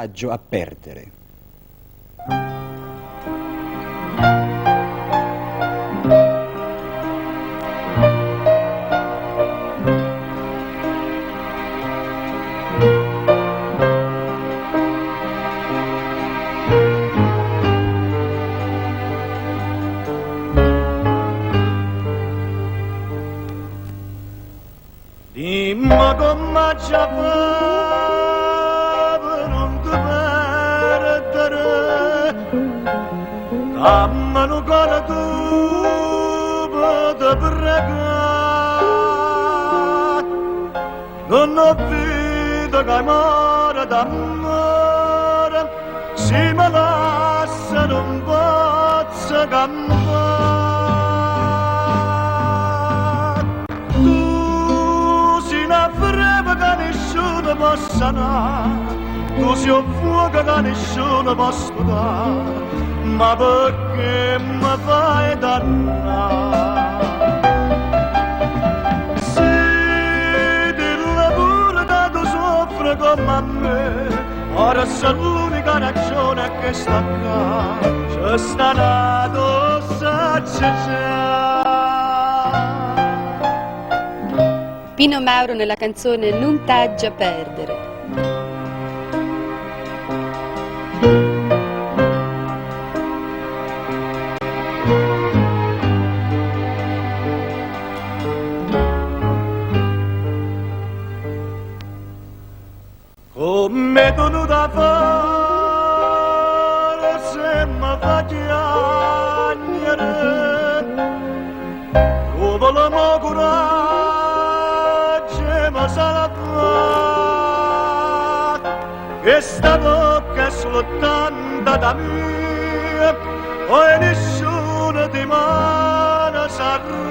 A perdere. Dimmi come ci Amano cara tu da pregare non ho vita che amore d'amore si mi lascia non posso campare tu sei una freva che nessuno può sanare tu sei un fuoco che nessuno può scudare ma perché mi fai dannare? Se della pure dato soffre come a me, ora sei l'unica ragione che sta qua, c'è sta nato saggio già. Pino Mauro nella canzone Non t'aggia a perdere. Come tu da fare se mi fa piangere come la mia coraggio mi sarà fatta che sta bocca è soltanto da me e nessuno di me sarà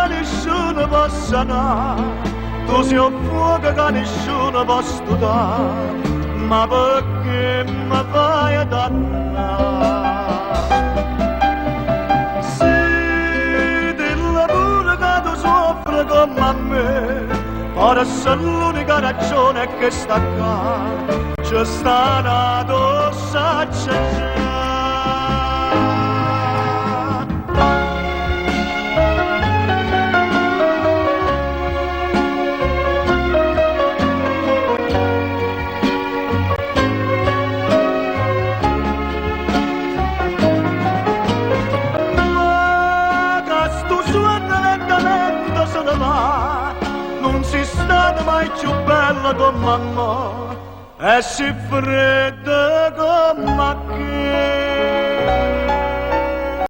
nessuno può sanare, tu sei un fuoco che nessuno può studare, ma perché mi fai dannare? Se della pure che tu soffri come a me, ora sei l'unica ragione che sta qua, c'è sta nato saggio già. Non si stata mai più bella come mamma e si fredda come